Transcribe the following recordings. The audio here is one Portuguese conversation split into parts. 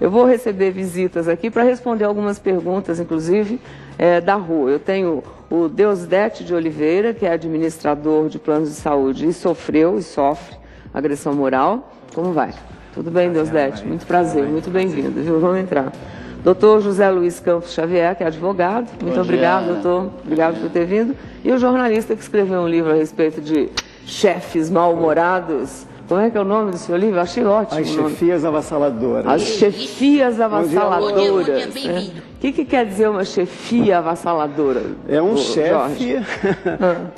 Eu vou receber visitas aqui para responder algumas perguntas, inclusive, da rua. Eu tenho o Deusdete de Oliveira, que é administrador de planos de saúde e sofreu e sofre agressão moral. Como vai? Tudo bem, Deusdete? Muito prazer, muito bem-vindo, viu? Vamos entrar. Doutor José Luiz Campos Xavier, que é advogado. Muito obrigado, doutor. Obrigado por ter vindo. E o jornalista que escreveu um livro a respeito de chefes mal-humorados. Como é que é o nome do seu livro? Achei ótimo. As chefias avassaladoras. As chefias avassaladoras. O que quer dizer uma chefia avassaladora? É um chefe,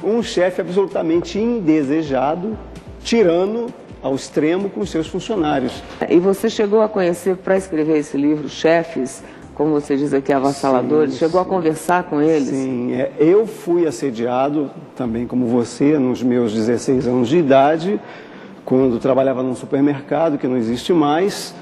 um chefe absolutamente indesejado, tirano ao extremo com os seus funcionários. E você chegou a conhecer, para escrever esse livro, chefes, como você diz aqui, avassaladores? Sim, chegou a conversar com eles? Sim, eu fui assediado, também como você, nos meus 16 anos de idade, quando trabalhava num supermercado, que não existe mais.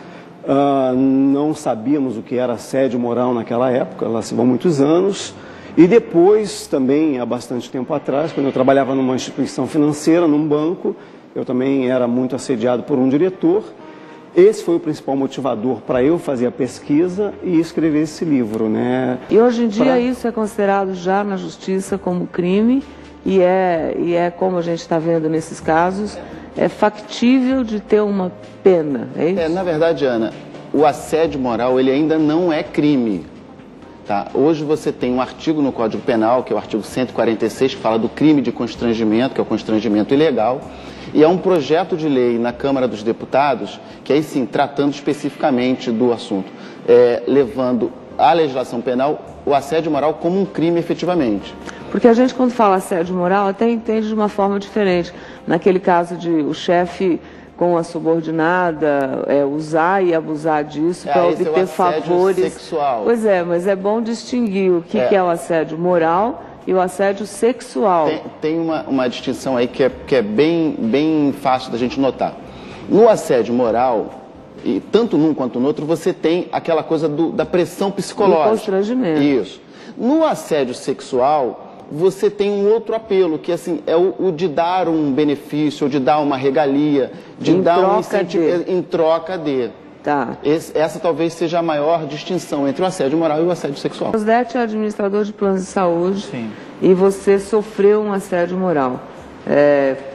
Não sabíamos o que era assédio moral naquela época, lá se vão muitos anos. E depois, também, há bastante tempo atrás, quando eu trabalhava numa instituição financeira, num banco, eu também era muito assediado por um diretor. Esse foi o principal motivador para eu fazer a pesquisa e escrever esse livro, né? E hoje em dia isso é considerado já na justiça como crime e é como a gente está vendo nesses casos, é factível de ter uma pena, é isso? Na verdade, Ana, o assédio moral ele ainda não é crime. Tá? Hoje você tem um artigo no Código Penal, que é o artigo 146, que fala do crime de constrangimento, que é o constrangimento ilegal. E há um projeto de lei na Câmara dos Deputados, que aí sim, tratando especificamente do assunto, levando à legislação penal o assédio moral como um crime efetivamente. Porque a gente, quando fala assédio moral, até entende de uma forma diferente. Naquele caso de o chefe com a subordinada usar e abusar disso para obter favores. Sexual. Pois é, mas é bom distinguir o que é o assédio moral e o assédio sexual. Tem uma distinção aí que é bem fácil da gente notar. No assédio moral, e tanto num quanto no outro, você tem aquela coisa da pressão psicológica. Do constrangimento. Isso. No assédio sexual, você tem um outro apelo, que assim, é o de dar um benefício, ou de dar uma regalia, de dar um incentivo em troca de. Tá. Essa talvez seja a maior distinção entre o assédio moral e o assédio sexual. O Deusdete é administrador de planos de saúde. Sim. E você sofreu um assédio moral.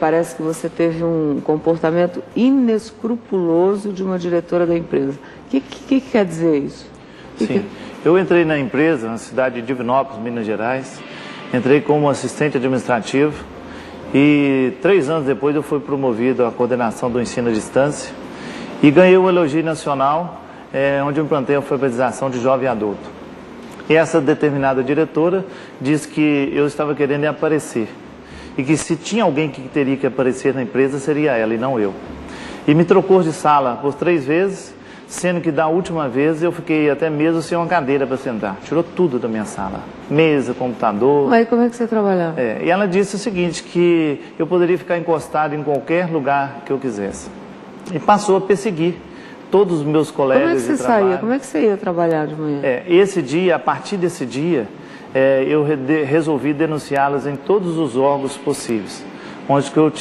Parece que você teve um comportamento inescrupuloso de uma diretora da empresa. O que quer dizer isso? Sim. Eu entrei na empresa, na cidade de Divinópolis, Minas Gerais. Entrei como assistente administrativo e 3 anos depois eu fui promovido à coordenação do ensino à distância e ganhei o elogio nacional, onde eu implantei a alfabetização de jovem adulto. E essa determinada diretora disse que eu estava querendo aparecer e que se tinha alguém que teria que aparecer na empresa seria ela e não eu. E me trocou de sala por 3 vezes, sendo que da última vez eu fiquei até mesmo sem uma cadeira para sentar. Tirou tudo da minha sala. Mesa, computador. Mas como é que você trabalhava? E ela disse o seguinte, que eu poderia ficar encostado em qualquer lugar que eu quisesse. E passou a perseguir todos os meus colegas de trabalho. Como é que você saía? Como é que você ia trabalhar de manhã? Esse dia, a partir desse dia, eu resolvi denunciá-las em todos os órgãos possíveis. Onde que eu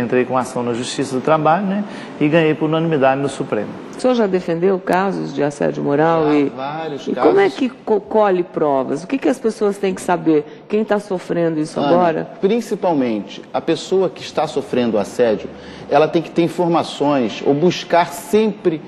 entrei com ação na Justiça do Trabalho, né, e ganhei por unanimidade no Supremo. O senhor já defendeu casos de assédio moral? Vários casos. Como é que colhe provas? O que as pessoas têm que saber? Quem está sofrendo isso agora? Principalmente, a pessoa que está sofrendo assédio, ela tem que ter informações ou buscar sempre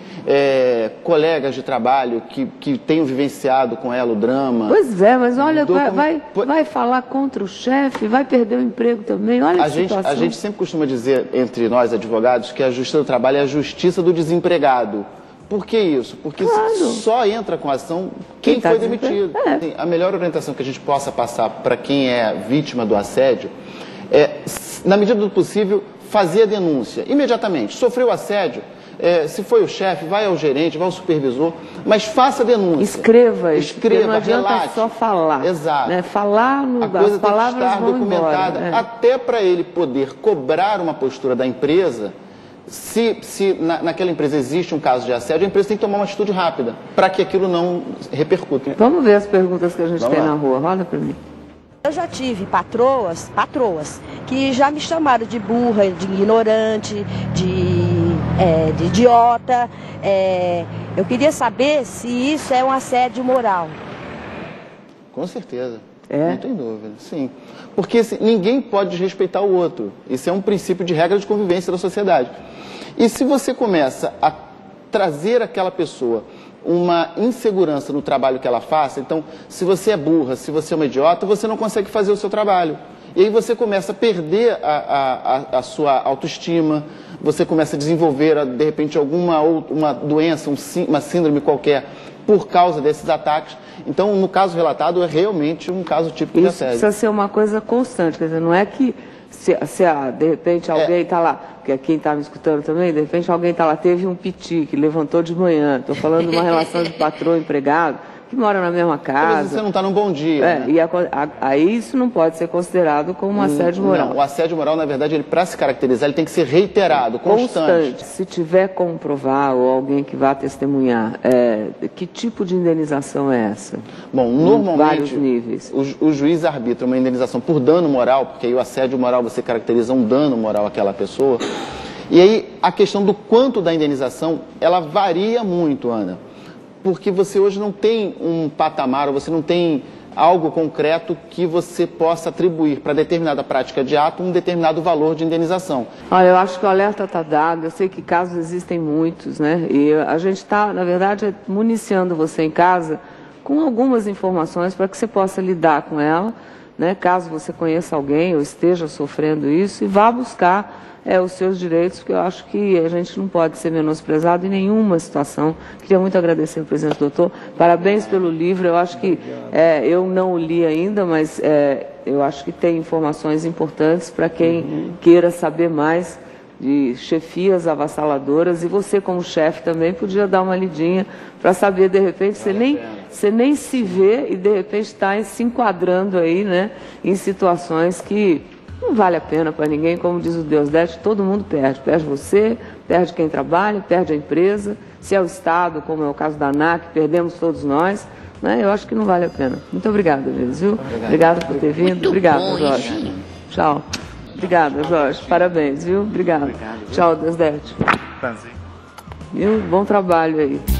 colegas de trabalho que tenham vivenciado com ela o drama. Pois é, mas olha, vai falar contra o chefe, vai perder o emprego também. Olha a situação. A gente sempre costuma dizer, entre nós advogados, que a Justiça do Trabalho é a justiça do desempregado. Por que isso? Porque só entra com ação quem foi demitido. A melhor orientação que a gente possa passar para quem é vítima do assédio é, na medida do possível, fazer a denúncia imediatamente. Sofreu assédio, se foi o chefe, vai ao gerente, vai ao supervisor, mas faça a denúncia. Escreva, não adianta relate. Só falar. Exato. Né? Falar, a coisa as palavras tem que estar vão documentada, embora, até para ele poder cobrar uma postura da empresa. Se naquela empresa existe um caso de assédio, a empresa tem que tomar uma atitude rápida, para que aquilo não repercuta. Vamos ver as perguntas que a gente tem na rua. Roda para mim. Eu já tive patroas que já me chamaram de burra, de ignorante, de de idiota. Eu queria saber se isso é um assédio moral. Com certeza. Não tem dúvida, sim. Porque assim, ninguém pode desrespeitar o outro. Isso é um princípio de regra de convivência da sociedade. E se você começa a trazer àquela pessoa uma insegurança no trabalho que ela faça, então, se você é burra, se você é uma idiota, você não consegue fazer o seu trabalho. E aí você começa a perder a sua autoestima, você começa a desenvolver, de repente, uma doença, uma síndrome qualquer, por causa desses ataques. Então, no caso relatado, é realmente um caso típico de assédio. Isso precisa ser uma coisa constante, quer dizer, não é que se de repente alguém está lá, porque quem está me escutando também, de repente alguém está lá, teve um piti que levantou de manhã, estou falando de uma relação de patrão-empregado, que mora na mesma casa. Mas você não está num bom dia. Né? E aí isso não pode ser considerado como um assédio moral. Não, o assédio moral, na verdade, para se caracterizar, ele tem que ser reiterado, constante. Se tiver como provar, ou alguém que vá testemunhar, que tipo de indenização é essa? Bom, normalmente, vários níveis. O juiz arbitra uma indenização por dano moral, porque aí o assédio moral você caracteriza um dano moral àquela pessoa. E aí a questão do quanto da indenização, ela varia muito, Ana. Porque você hoje não tem um patamar, ou você não tem algo concreto que você possa atribuir para determinada prática de ato um determinado valor de indenização. Olha, eu acho que o alerta está dado, eu sei que casos existem muitos, né? E a gente está, na verdade, municiando você em casa com algumas informações para que você possa lidar com ela, né? Caso você conheça alguém ou esteja sofrendo isso, e vá buscar os seus direitos, porque eu acho que a gente não pode ser menosprezado em nenhuma situação. Queria muito agradecer ao presidente doutor, parabéns pelo livro, eu acho que eu não o li ainda, mas eu acho que tem informações importantes para quem queira saber mais de chefias avassaladoras, e você como chefe também podia dar uma lidinha para saber, de repente, você nem se vê e de repente está se enquadrando aí, né, em situações que não vale a pena para ninguém, como diz o Deus Dete, todo mundo perde. Perde você, perde quem trabalha, perde a empresa. Se é o Estado, como é o caso da ANAC, perdemos todos nós. Né? Eu acho que não vale a pena. Muito obrigada, viu? Obrigada por ter vindo. Obrigada, Jorge. Tchau. Obrigada, Jorge. Parabéns, viu? Obrigada. Tchau, Deus Dete. Viu? Bom trabalho aí.